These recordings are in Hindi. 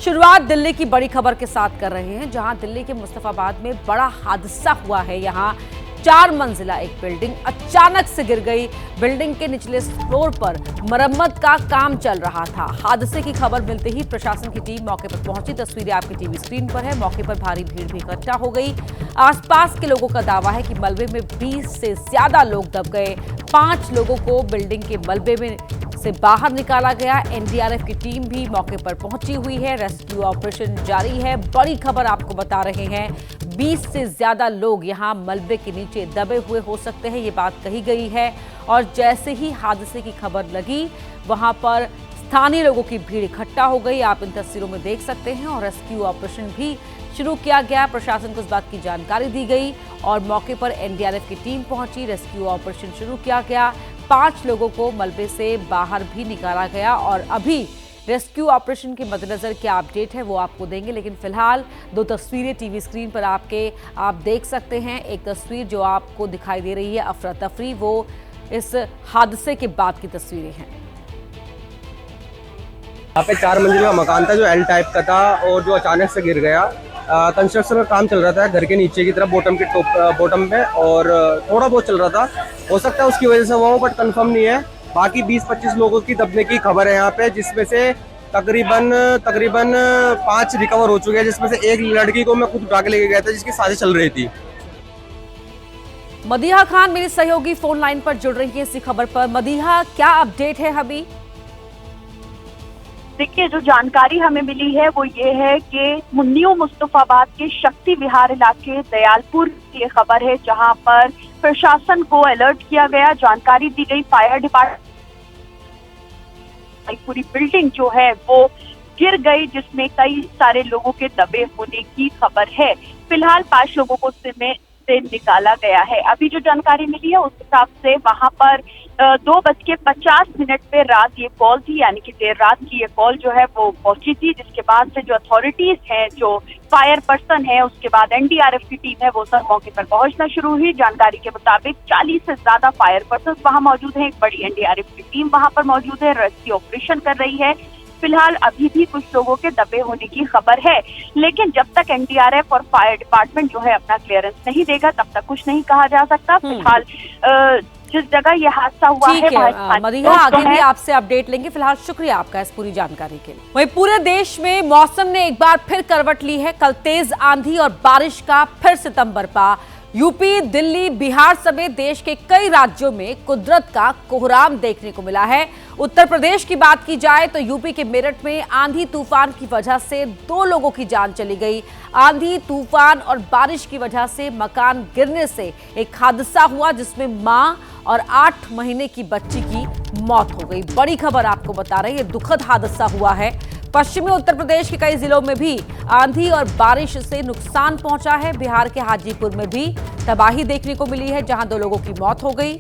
शुरुआत दिल्ली की बड़ी खबर के साथ कर रहे हैं, जहां दिल्ली के मुस्तफाबाद में बड़ा हादसा हुआ है। यहां 4 मंजिला एक बिल्डिंग अचानक से गिर गई। बिल्डिंग के निचले फ्लोर पर मरम्मत का काम चल रहा था। हादसे की खबर मिलते ही प्रशासन की टीम मौके पर पहुंची। तस्वीरें आपकी टीवी स्क्रीन पर है। मौके पर भारी भीड़ भी इकट्ठा हो गई। आसपास के लोगों का दावा है कि मलबे में 20 से ज्यादा लोग दब गए। 5 लोगों को बिल्डिंग के मलबे में से बाहर निकाला गया। एनडीआरएफ की टीम भी मौके पर पहुंची हुई है। रेस्क्यू ऑपरेशन जारी है। बड़ी खबर आपको बता रहे हैं, 20 से ज्यादा लोग यहां मलबे के नीचे दबे हुए हो सकते हैं, ये बात कही गई है। और जैसे ही हादसे की खबर लगी, वहां पर स्थानीय लोगों की भीड़ इकट्ठा हो गई। आप इन तस्वीरों में देख सकते हैं। और रेस्क्यू ऑपरेशन भी शुरू किया गया। प्रशासन को इस बात की जानकारी दी गई और मौके पर एनडीआरएफ की टीम पहुंची। रेस्क्यू ऑपरेशन शुरू किया गया। 5 लोगों को मलबे से बाहर भी निकाला गया। और अभी रेस्क्यू ऑपरेशन के मद्देनजर क्या अपडेट है वो आपको देंगे, लेकिन फिलहाल 2 तस्वीरें टीवी स्क्रीन पर आप देख सकते हैं। एक तस्वीर जो आपको दिखाई दे रही है अफरा तफरी, वो इस हादसे के बाद की तस्वीरें हैं। यहाँ पे 4 मंजिला मकान था जो एल टाइप का था और जो अचानक से गिर गया। कंस्ट्रक्शन का काम चल रहा था घर के नीचे की तरफ बॉटम पे, और थोड़ा बहुत चल रहा था। हो सकता है उसकी वजह से हुआ हो, बट कंफर्म नहीं है। बाकी 20-25 लोगों की दबने की खबर है यहाँ पे, जिसमें से तकरीबन 5 रिकवर हो चुके हैं, जिसमें से एक लड़की को मैं खुद उठा के लेके गया था जिसकी शादी चल रही थी। मदीहा खान मेरी सहयोगी फोन लाइन पर जुड़ रही है इसी खबर पर। मदीहा, क्या अपडेट है अभी? देखिए, जो जानकारी हमें मिली है वो ये है कि न्यू मुस्तफाबाद के शक्ति विहार इलाके दयालपुर की ये खबर है, जहां पर प्रशासन को अलर्ट किया गया। जानकारी दी गई फायर डिपार्टमेंट, पूरी बिल्डिंग जो है वो गिर गई, जिसमें कई सारे लोगों के दबे होने की खबर है। फिलहाल 5 लोगों को से निकाला गया है। अभी जो जानकारी मिली है उस हिसाब से वहां पर 2:50 पे रात ये कॉल थी, यानी कि देर रात की ये कॉल जो है वो पहुंची थी, जिसके बाद से जो अथॉरिटीज हैं, जो फायर पर्सन है, उसके बाद एनडीआरएफ की टीम है, वो सब मौके पर पहुंचना शुरू हुई। जानकारी के मुताबिक 40 से ज्यादा फायर पर्सन वहां मौजूद हैं। एक बड़ी एनडीआरएफ की टीम वहां पर मौजूद है, रेस्क्यू ऑपरेशन कर रही है। फिलहाल अभी भी कुछ लोगों के दबे होने की खबर है, लेकिन जब तक एनडीआरएफ और फायर डिपार्टमेंट जो है अपना क्लियरेंस नहीं देगा, तब तक कुछ नहीं कहा जा सकता। फिलहाल जिस जगह ये हादसा हुआ है, मदीहा, आगे भी आपसे अपडेट लेंगे। फिलहाल शुक्रिया आपका इस पूरी जानकारी के लिए। वहीं पूरे देश में मौसम ने एक बार फिर करवट ली है। कल तेज आंधी और बारिश का फिर सितम बरपा। यूपी, दिल्ली, बिहार समेत देश के कई राज्यों में कुदरत का कोहराम देखने को मिला है। उत्तर प्रदेश की बात की जाए तो यूपी के मेरठ में आंधी तूफान की वजह से 2 लोगों की जान चली गई। आंधी तूफान और बारिश की वजह से मकान गिरने से एक हादसा हुआ, जिसमें मां और 8 महीने की बच्ची की मौत हो गई। बड़ी खबर आपको बता रहे हैं, दुखद हादसा हुआ है। पश्चिमी उत्तर प्रदेश के कई जिलों में भी आंधी और बारिश से नुकसान पहुंचा है। बिहार के हाजीपुर में भी तबाही देखने को मिली है, जहां 2 लोगों की मौत हो गई।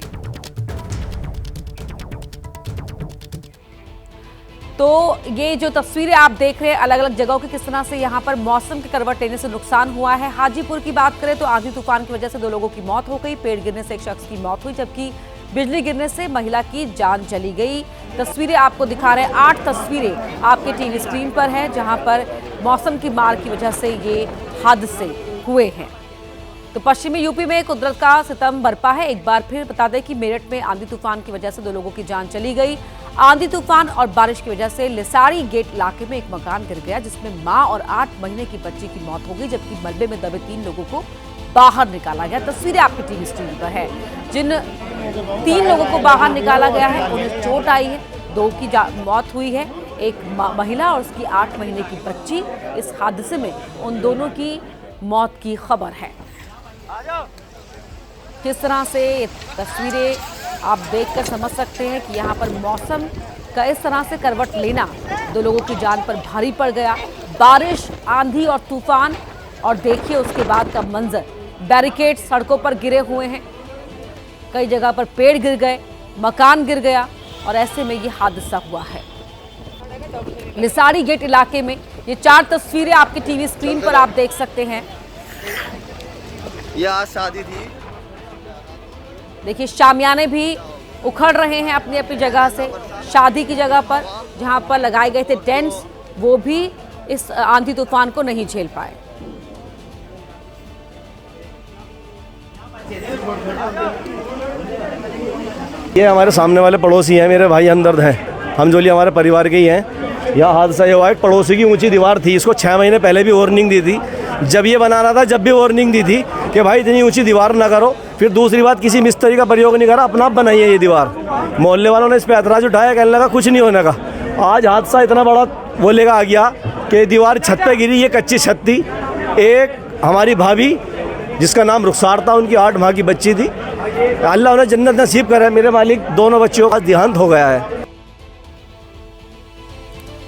तो ये जो तस्वीरें आप देख रहे हैं अलग अलग जगहों की, किस तरह से यहाँ पर मौसम के करवट लेने से नुकसान हुआ है। हाजीपुर की बात करें तो आंधी तूफान की वजह से 2 लोगों की मौत हो गई। पेड़ गिरने से एक शख्स की मौत हुई, जबकि बिजली गिरने से महिला की जान चली गई। तस्वीरें आपको दिखा रहे हैं, 8 तस्वीरें आपके टीवी स्क्रीन पर है, जहां पर मौसम की मार की वजह से ये हादसे हुए हैं। तो पश्चिमी यूपी में कुदरत का सितम बरपा है। एक बार फिर बता दें कि मेरठ में आंधी तूफान की वजह से 2 लोगों की जान चली गई। आंधी तूफान और बारिश की वजह से लिसाड़ी गेट इलाके में एक मकान गिर गया, जिसमें मां और 8 महीने की बच्ची की मौत हो गई, जबकि मलबे में दबे 3 लोगों को बाहर निकाला गया। तस्वीरें आपकी टीवी स्क्रीन पर है। जिन 3 लोगों को बाहर निकाला गया है उन्हें चोट आई है, 2 की मौत हुई है। एक महिला और उसकी 8 महीने की बच्ची, इस हादसे में उन दोनों की मौत की खबर है। किस तरह से ये तस्वीरें आप देखकर समझ सकते हैं कि यहाँ पर मौसम का इस तरह से करवट लेना 2 लोगों की जान पर भारी पड़ गया। बारिश, आंधी और तूफान, और देखिए उसके बाद का मंजर, बैरिकेड सड़कों पर गिरे हुए हैं, कई जगह पर पेड़ गिर गए, मकान गिर गया, और ऐसे में ये हादसा हुआ है। लिसाड़ी गेट इलाके में ये 4 तस्वीरें आपकी टीवी स्क्रीन पर आप देख सकते हैं। ये आज शादी थी। देखिए, शामियाने भी उखड़ रहे हैं अपनी अपनी जगह से। शादी की जगह पर जहां पर लगाए गए थे टेंट्स, वो भी इस आंधी तूफान को नहीं झेल पाए। ये हमारे सामने वाले पड़ोसी हैं, मेरे भाई हमदर्द हैं, हमजोली हमारे परिवार के ही हैं। यह हादसा ये हुआ है, पड़ोसी की ऊंची दीवार थी, इसको 6 महीने पहले भी वार्निंग दी थी। जब ये बना रहा था जब भी वार्निंग दी थी कि भाई इतनी ऊंची दीवार ना करो। फिर दूसरी बात, किसी मिस्त्री का प्रयोग नहीं करा, अपना आप बनाइए ये दीवार। मोहल्ले वालों ने इस पर ऐतराज उठाया, कहने लगा कुछ नहीं होने का। आज हादसा इतना बड़ा वो लेकर आ गया कि दीवार छत पे गिरी। ये कच्ची छत थी। एक हमारी भाभी जिसका नाम रुखसार था, उनकी 8 माह की बच्ची थी। अल्लाह उन्हें जन्नत नसीब करे। मेरे मालिक दोनों बच्चियों का देहांत हो गया है।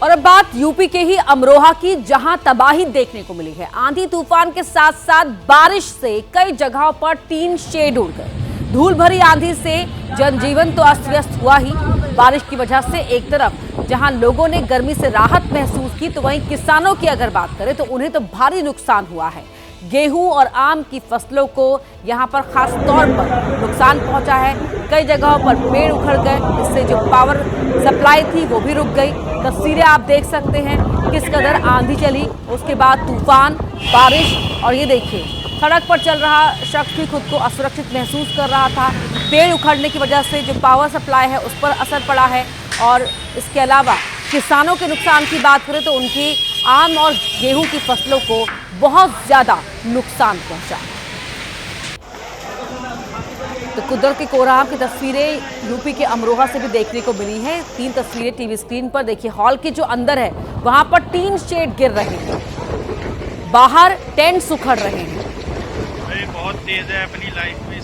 और अब बात यूपी के ही अमरोहा की, जहां तबाही देखने को मिली है। आंधी तूफान के साथ साथ बारिश से कई जगहों पर टीन शेड उड़ गए। धूल भरी आंधी से जनजीवन तो अस्त व्यस्त हुआ ही। बारिश की वजह से एक तरफ जहां लोगों ने गर्मी से राहत महसूस की, तो वहीं किसानों की अगर बात करें तो उन्हें तो भारी नुकसान हुआ है। गेहूं और आम की फसलों को यहां पर खास तौर पर नुकसान पहुंचा है। कई जगहों पर पेड़ उखड़ गए, इससे जो पावर सप्लाई थी वो भी रुक गई। तस्वीरें आप देख सकते हैं किस कदर आंधी चली, उसके बाद तूफान, बारिश, और ये देखिए सड़क पर चल रहा शख्स भी खुद को असुरक्षित महसूस कर रहा था। पेड़ उखड़ने की वजह से जो पावर सप्लाई है उस पर असर पड़ा है। और इसके अलावा किसानों के नुकसान की बात करें तो उनकी आम और गेहूं की फसलों को बहुत ज़्यादा नुकसान पहुंचा। तो कुदरत के कोहराम की तस्वीरें यूपी के अमरोहा से भी देखने को मिली हैं। 3 तस्वीरें टीवी स्क्रीन पर देखिए। हॉल के जो अंदर है वहां पर टीन शेड गिर रहे हैं, बाहर टेंट सुखड़ रहे हैं। बहुत तेज है अपनी लाइफ में।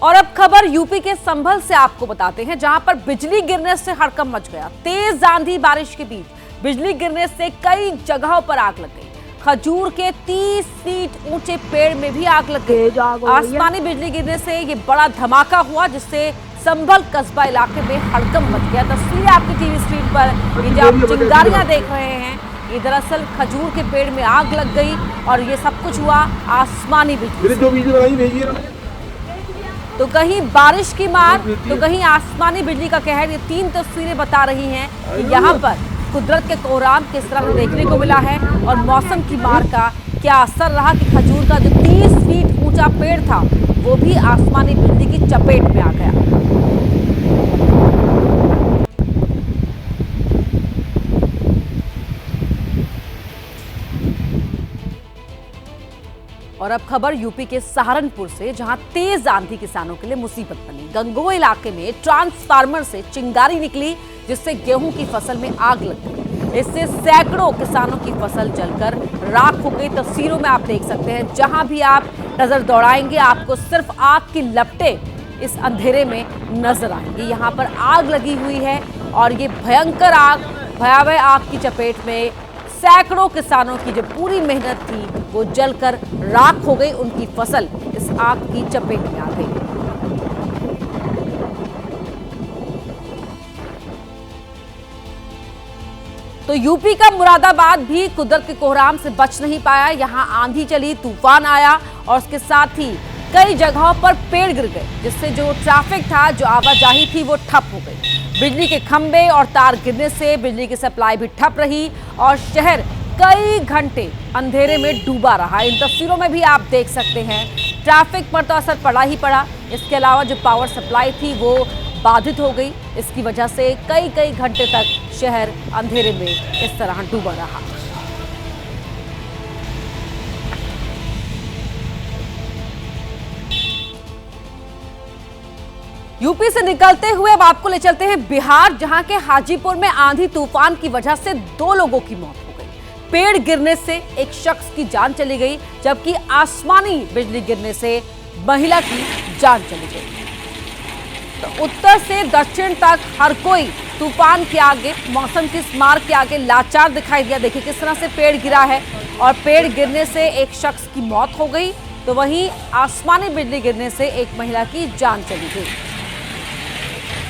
और अब खबर यूपी के संभल से आपको बताते हैं, जहां पर बिजली गिरने से हड़कंप मच गया। तेज आंधी बारिश के बीच बिजली गिरने से कई जगहों पर आग लग गई। खजूर के 30 फीट ऊंचे पेड़ में भी आग लग गई। आसमानी बिजली गिरने से ये बड़ा धमाका हुआ, जिससे संभल कस्बा इलाके में हड़कंप मच गया। तस्वीरें आपकी टीवी स्क्रीन पर, ये जो आप चिंगारियां देख रहे हैं, ये दरअसल खजूर के पेड़ में आग लग गई और ये सब कुछ हुआ आसमानी बिजली। तो कहीं बारिश की मार तो कहीं आसमानी बिजली का कहर। ये 3 तस्वीरें बता रही हैं कि यहाँ पर कुदरत के कोहराम किस तरह देखने को मिला है और मौसम की मार का क्या असर रहा कि खजूर का जो 30 फीट ऊंचा पेड़ था वो भी आसमानी बिजली की चपेट में आ गया। और अब खबर यूपी के सहारनपुर से, जहां तेज आंधी किसानों के लिए मुसीबत बनी। गंगोह इलाके में ट्रांसफार्मर से चिंगारी निकली, जिससे गेहूं की फसल में आग लग गई। इससे सैकड़ों किसानों की फसल जलकर राख हो गई। तस्वीरों में आप देख सकते हैं, जहां भी आप नजर दौड़ाएंगे आपको सिर्फ आग की लपटें इस अंधेरे में नजर आएंगी। यहाँ पर आग लगी हुई है और ये भयंकर आग, भयावह आग की चपेट में सैकड़ों किसानों की जो पूरी मेहनत थी वो जलकर राख हो गई। उनकी फसल इस आग की चपेट में आ गई। तो यूपी का मुरादाबाद भी कुदरत के कोहराम से बच नहीं पाया। यहां आंधी चली, तूफान आया और उसके साथ ही कई जगहों पर पेड़ गिर गए, जिससे जो ट्रैफिक था, जो आवाजाही थी, वो ठप हो गई। बिजली के खंभे और तार गिरने से बिजली की सप्लाई भी ठप रही और शहर कई घंटे अंधेरे में डूबा रहा। इन तस्वीरों में भी आप देख सकते हैं ट्रैफिक पर तो असर पड़ा ही पड़ा। इसके अलावा जो पावर सप्लाई थी वो बाधित हो गई। इसकी वजह से कई घंटे तक शहर अंधेरे में इस तरह डूबा रहा। यूपी से निकलते हुए अब आपको ले चलते हैं बिहार, जहां के हाजीपुर में आंधी तूफान की वजह से 2 लोगों की मौत हो गई। पेड़ गिरने से एक शख्स की जान चली गई, जबकि आसमानी बिजली गिरने से महिला की जान चली गई। तो उत्तर से दक्षिण तक हर कोई तूफान के आगे, मौसम की इस मार के आगे लाचार दिखाई दिया। देखिए किस तरह से पेड़ गिरा है और पेड़ गिरने से एक शख्स की मौत हो गई, तो वहीं आसमानी बिजली गिरने से एक महिला की जान चली गई।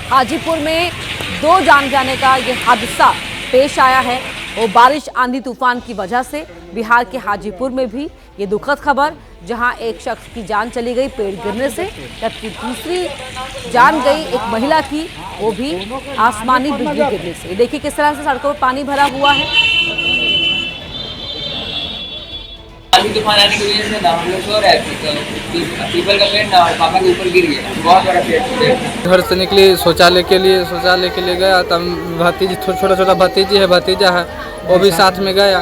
हाजीपुर में 2 जान जाने का ये हादसा पेश आया है। वो बारिश, आंधी तूफान की वजह से बिहार के हाजीपुर में भी ये दुखद खबर, जहां एक शख्स की जान चली गई पेड़ गिरने से, जबकि दूसरी जान गई एक महिला की, वो भी आसमानी बिजली गिरने से। देखिए किस तरह से सड़कों पर पानी भरा हुआ है। अभी तूफान आने की वजह से ना हम लोग सो रहे थे तो पीपल का पेड़ ना पापा के ऊपर गिर गया, बहुत बड़ा पेड़। घर से निकली शौचालय के लिए गया, तब भतीजी छोटा छोटा भतीजी है, भतीजा है, वो भी साथ में गया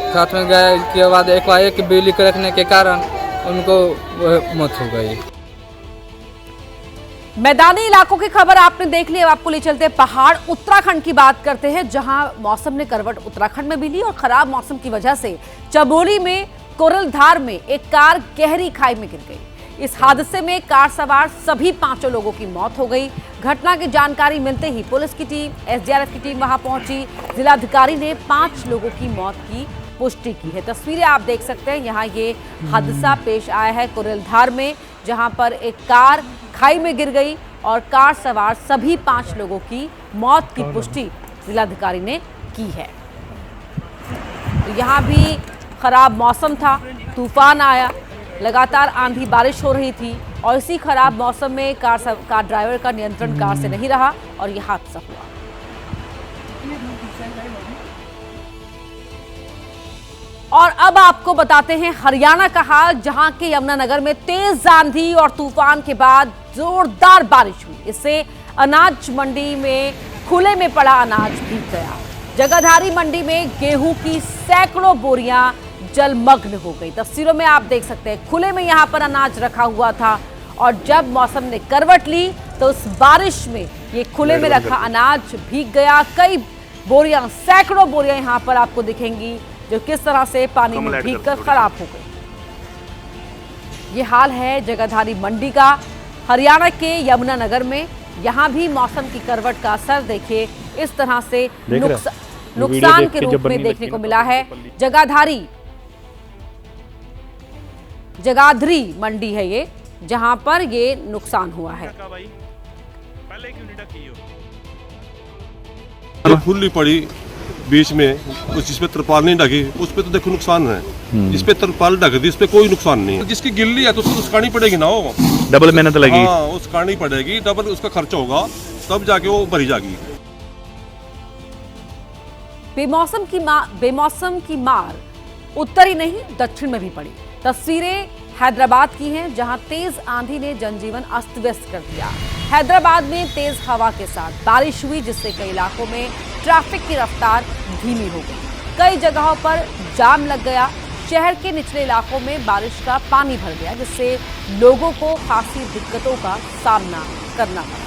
के बाद एक बिजली कड़कने के कारण उनको मौत हो गई। मैदानी इलाकों की खबर आपने देख ली। अब आपको ले चलते हैं पहाड़ उत्तराखंड की बात करते हैं, जहां मौसम ने करवट उत्तराखंड में भी ली और खराब मौसम की वजह से चमोली में कोरलधार में एक कार गहरी खाई में गिर गई। इस हादसे में कार सवार सभी 5 लोगों की मौत हो गई। घटना की जानकारी मिलते ही पुलिस की टीम, एसडीआरएफ की टीम वहां पहुंची। जिलाधिकारी ने 5 लोगों की मौत की पुष्टि की है। तस्वीरें आप देख सकते हैं। यहाँ ये हादसा पेश आया है कोरलधार में, जहां पर एक कार खाई में गिर गई और कार सवार सभी 5 लोगों की मौत की पुष्टि जिलाधिकारी ने की है। तो यहाँ भी खराब मौसम था, तूफान आया, लगातार आंधी बारिश हो रही थी और इसी खराब मौसम में कार ड्राइवर का नियंत्रण कार से नहीं रहा और यह हादसा हुआ। और अब आपको बताते हैं हरियाणा का हाल, जहां के यमुनानगर में तेज आंधी और तूफान के बाद जोरदार बारिश हुई। इससे अनाज मंडी में खुले में पड़ा अनाज भीग गया। जगाधारी मंडी में गेहूं की सैकड़ों बोरियां जलमग्न हो गई। तस्वीरों में आप देख सकते हैं खुले में यहां पर अनाज रखा हुआ था और जब मौसम ने करवट ली तो उस बारिश में ये खुले में रखा अनाज भीग गया। कई बोरियां, सैकड़ों बोरियां यहां पर आपको दिखेंगी जो किस तरह से पानी में भीगकर खराब हो गई। ये हाल है जगाधारी मंडी का हरियाणा के यमुनानगर में। यहाँ भी मौसम की करवट का असर देखिए इस तरह से नुकसान के रूप में देखने को मिला है। जगाधरी मंडी है ये, जहां पर ये नुकसान हुआ है। खुली पड़ी बीच में, जिस पे तरपाल नहीं ढकी उस पे तो देखो नुकसान है। जिस पे तरपाल ढक दी उस पे कोई नुकसान नहीं है। जिसकी गिल्ली है तो उसको सुखानी पड़ेगी ना, वो डबल मेहनत लगी। हाँ, वो सुखानी पड़ेगी, डबल उसका खर्चा होगा, तब जाके वो भरी जाएगी। बेमौसम की मार उत्तरी नहीं दक्षिण में भी पड़ी। तस्वीरें हैदराबाद की हैं, जहां तेज आंधी ने जनजीवन अस्त व्यस्त कर दिया। हैदराबाद में तेज हवा के साथ बारिश हुई, जिससे कई इलाकों में ट्रैफिक की रफ्तार धीमी हो गई। कई जगहों पर जाम लग गया। शहर के निचले इलाकों में बारिश का पानी भर गया, जिससे लोगों को खासी दिक्कतों का सामना करना पड़ा।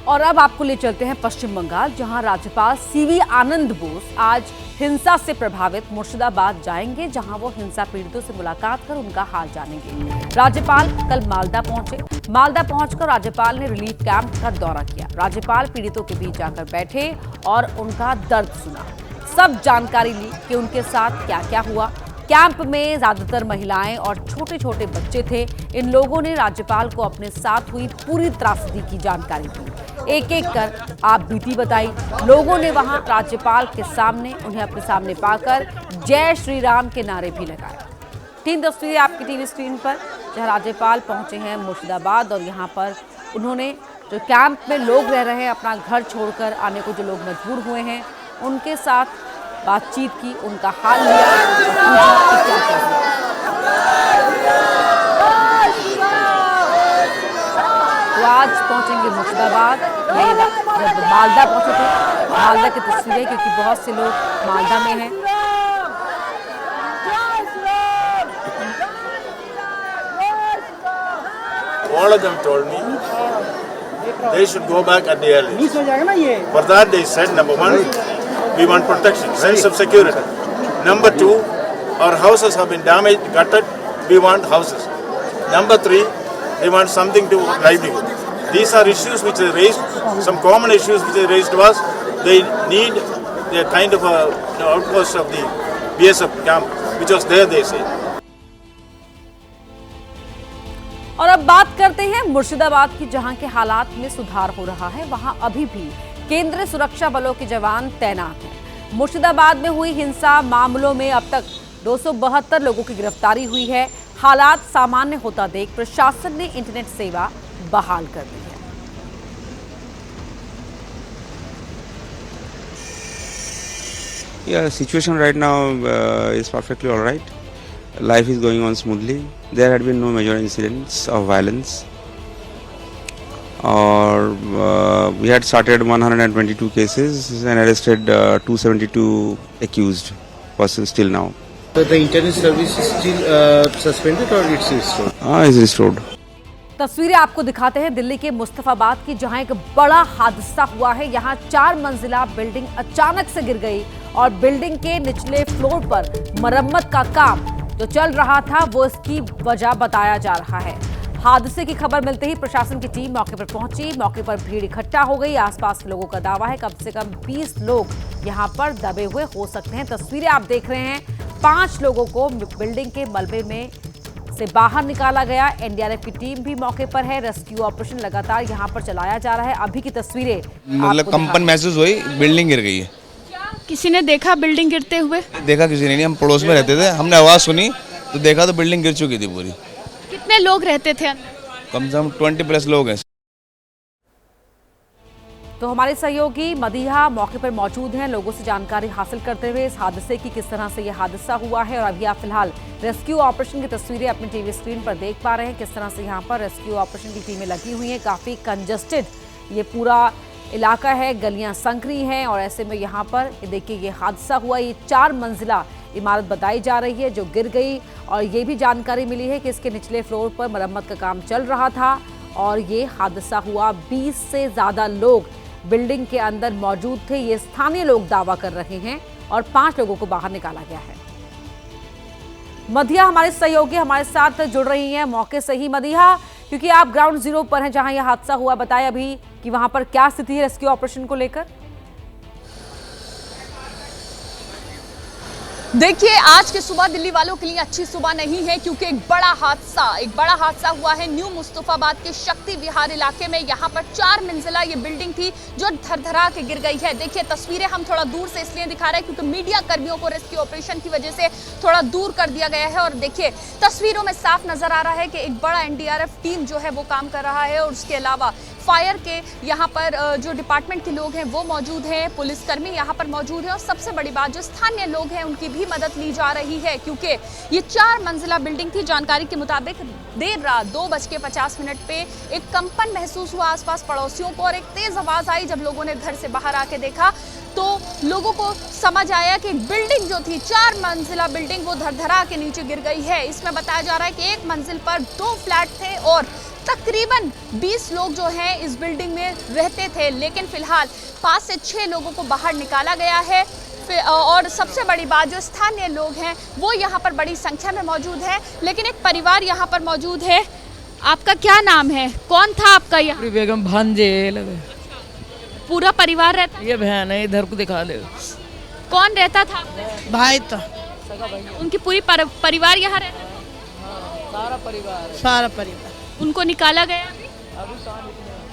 और अब आपको ले चलते हैं पश्चिम बंगाल, जहां राज्यपाल सीवी आनंद बोस आज हिंसा से प्रभावित मुर्शिदाबाद जाएंगे, जहां वो हिंसा पीड़ितों से मुलाकात कर उनका हाल जानेंगे। राज्यपाल कल मालदा पहुंचे। मालदा पहुंचकर राज्यपाल ने रिलीफ कैंप का दौरा किया। राज्यपाल पीड़ितों के बीच जाकर बैठे और उनका दर्द सुना। सब जानकारी ली कि उनके साथ क्या क्या हुआ। कैंप में ज्यादातर महिलाएं और छोटे छोटे बच्चे थे। इन लोगों ने राज्यपाल को अपने साथ हुई पूरी त्रासदी की जानकारी दी। एक एक कर आप बीती बताई। लोगों ने वहां राज्यपाल के सामने उन्हें अपने सामने पाकर जय श्री राम के नारे भी लगाए। 3 तस्वीरें आपकी टीवी स्क्रीन पर, जहां राज्यपाल पहुंचे हैं मुर्शिदाबाद और यहाँ पर उन्होंने जो कैंप में लोग रह रहे हैं, अपना घर छोड़कर आने को जो लोग मजबूर हुए हैं, उनके साथ बातचीत की, उनका हाल लिया, पूछा कि क्या क्या हुआ। तो आज पहुंचेंगे मुर्शिदाबाद। जब मालदा पहुंचे थे, मालदा की तस्वीरें, क्योंकि बहुत से लोग मालदा में हैं। All of them told me they should go back at the earliest. For that they said, number 1, we want protection, sense of security. Number 2, our houses have been damaged, gutted, we want houses. Number 3, they want something to livelihood. These are issues which they raised, some common issues which they raised to us. They need the kind of outpost of the BSF camp, which was there, they say. और अब बात करते हैं मुर्शिदाबाद की, जहां के हालात में सुधार हो रहा है। वहां अभी भी केंद्रीय सुरक्षा बलों के जवान तैनात हैं। मुर्शिदाबाद में हुई हिंसा मामलों में अब तक 272 लोगों की गिरफ्तारी हुई है। हालात सामान्य होता देख प्रशासन ने इंटरनेट सेवा बहाल कर दी है। Yeah, situation right now is perfectly all right. Life is going on smoothly. There had been no major incidents of violence. Or we had started 122 cases and arrested 272 accused persons till now. So the internet service is still suspended or it's restored? It's restored. तस्वीरें आपको दिखाते हैं दिल्ली के मुस्तफाबाद की, जहां एक बड़ा हादसा हुआ है। यहां 4 मंजिला बिल्डिंग अचानक से गिर गई और बिल्डिंग के निचले फ्लोर पर मरम्मत का काम जो चल रहा था वो इसकी वजह बताया जा रहा है। हादसे की खबर मिलते ही प्रशासन की टीम मौके पर पहुंची। मौके पर भीड़ इकट्ठा हो गई। आसपास के लोगों का दावा है कम से कम 20 लोग यहां पर दबे हुए हो सकते हैं। तस्वीरें आप देख रहे हैं, 5 लोगों को बिल्डिंग के मलबे में से बाहर निकाला गया। एनडीआरएफ की टीम भी मौके पर है। रेस्क्यू ऑपरेशन लगातार यहां पर चलाया जा रहा है। अभी की तस्वीरें मतलब कंपन महसूस हुई, बिल्डिंग गिर गई है। किसी ने देखा बिल्डिंग गिरते हुए? देखा किसी ने नहीं, हम पड़ोस में रहते थे, हमने आवाज सुनी तो देखा तो बिल्डिंग गिर चुकी थी पूरी। कितने लोग रहते थे? कम से कम 20+ लोग हैं। तो हमारे सहयोगी मदीहा मौके पर मौजूद हैं, लोगों से जानकारी हासिल करते हुए इस हादसे की, किस तरह से यह हादसा हुआ है। और अभी आप फिलहाल रेस्क्यू ऑपरेशन की तस्वीरें अपनी टीवी स्क्रीन पर देख पा रहे हैं, किस तरह से यहाँ पर रेस्क्यू ऑपरेशन की टीमें लगी हुई हैं। काफ़ी कंजस्टेड ये पूरा इलाका है, गलियां संकरी हैं और ऐसे में यहाँ पर देखिए ये हादसा हुआ। ये 4 मंजिला इमारत बताई जा रही है जो गिर गई और ये भी जानकारी मिली है कि इसके निचले फ्लोर पर मरम्मत का काम चल रहा था और ये हादसा हुआ। 20 से ज़्यादा लोग बिल्डिंग के अंदर मौजूद थे, ये स्थानीय लोग दावा कर रहे हैं और 5 लोगों को बाहर निकाला गया है। मदीहा हमारे सहयोगी हमारे साथ जुड़ रही हैं मौके से ही। मदीहा, क्योंकि आप ग्राउंड जीरो पर हैं जहां यह हादसा हुआ, बताएं अभी कि वहां पर क्या स्थिति है रेस्क्यू ऑपरेशन को लेकर। देखिए, आज की सुबह दिल्ली वालों के लिए अच्छी सुबह नहीं है क्योंकि एक बड़ा हादसा हुआ है न्यू मुस्तफाबाद के शक्ति विहार इलाके में। यहाँ पर 4 मंजिला ये बिल्डिंग थी जो धड़धड़ा के गिर गई है। देखिए तस्वीरें हम थोड़ा दूर से इसलिए दिखा रहे हैं क्योंकि मीडिया कर्मियों को रेस्क्यू ऑपरेशन की वजह से थोड़ा दूर कर दिया गया है। और देखिए तस्वीरों में साफ नजर आ रहा है कि एक बड़ा एनडीआरएफ टीम जो है वो काम कर रहा है और उसके अलावा फायर के यहाँ पर जो डिपार्टमेंट के लोग हैं वो मौजूद हैं, पुलिसकर्मी यहाँ पर मौजूद हैं और सबसे बड़ी बात जो स्थानीय लोग हैं उनकी भी मदद ली जा रही है क्योंकि ये 4 मंजिला बिल्डिंग थी। जानकारी के मुताबिक देर रात 2:50 पे एक कंपन महसूस हुआ आसपास पड़ोसियों को और एक तेज आवाज आई। जब लोगों ने घर से बाहर आके देखा तो लोगों को समझ आया कि बिल्डिंग जो थी 4 मंजिला बिल्डिंग वो धड़धड़ा के नीचे गिर गई है। इसमें बताया जा रहा है कि एक मंजिल पर 2 फ्लैट थे और तकरीबन 20 लोग जो हैं इस बिल्डिंग में रहते थे, लेकिन फिलहाल 5 से 6 लोगों को बाहर निकाला गया है। और सबसे बड़ी बात जो स्थानीय लोग हैं वो यहाँ पर बड़ी संख्या में मौजूद है, लेकिन एक परिवार यहाँ पर मौजूद है। आपका क्या नाम है? कौन था आपका यहाँ? बेगम भांजे। पूरा परिवार रहता? ये बहन है, इधर को दिखा दे। कौन रहता था? भाई तो उनकी पूरी परिवार यहाँ रहता? सारा परिवार। उनको निकाला गया?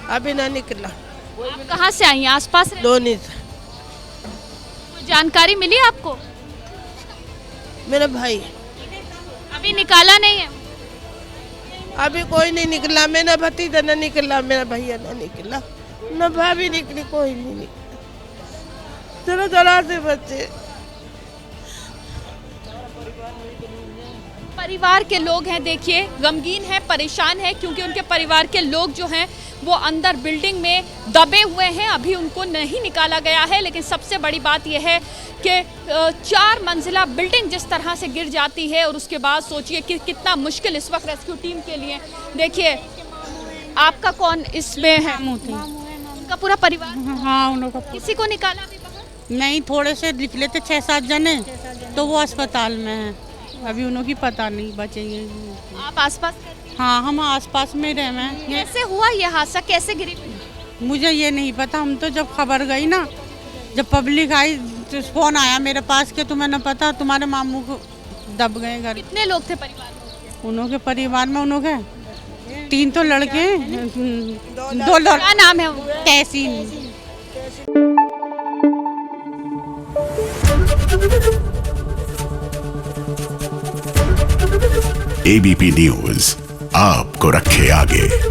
अभी ना निकला। आप कहाँ से आई हैं? आसपास दोनी से। जानकारी मिली आपको? मेरा भाई। अभी निकाला नहीं है? अभी कोई नहीं निकला। मेरा भतीजा न निकला, मेरा भैया न निकला, न भाभी निकली, कोई नहीं निकला। जरा से बच्चे। परिवार के लोग हैं देखिए गमगीन हैं, परेशान हैं क्योंकि उनके परिवार के लोग जो हैं वो अंदर बिल्डिंग में दबे हुए हैं। अभी उनको नहीं निकाला गया है, लेकिन सबसे बड़ी बात यह है कि 4 मंजिला बिल्डिंग जिस तरह से गिर जाती है और उसके बाद सोचिए कि कितना मुश्किल इस वक्त रेस्क्यू टीम के लिए। देखिए आपका कौन इसमें है? उनका पूरा परिवार? हाँ, उन लोगों किसी को निकाला अभी बाहर? नहीं, थोड़े से निकले थे 6-7 जने, तो वो अस्पताल में है। अभी उन्हों की पता नहीं बचेंगे। आप आसपास? हाँ, हम आसपास में रहे हैं। कैसे हुआ ये हादसा, कैसे गिरी? मुझे ये नहीं पता। हम तो जब खबर गई ना, जब पब्लिक आई तो फोन आया मेरे पास कि तुम्हें न पता तुम्हारे मामू को दब गए घर। कितने लोग थे परिवार? उन्हों के परिवार में उन्हों के 3 तो लड़के, 2 लड़के। क्या नाम है? तहसीन। एबीपी न्यूज आपको रखे आगे।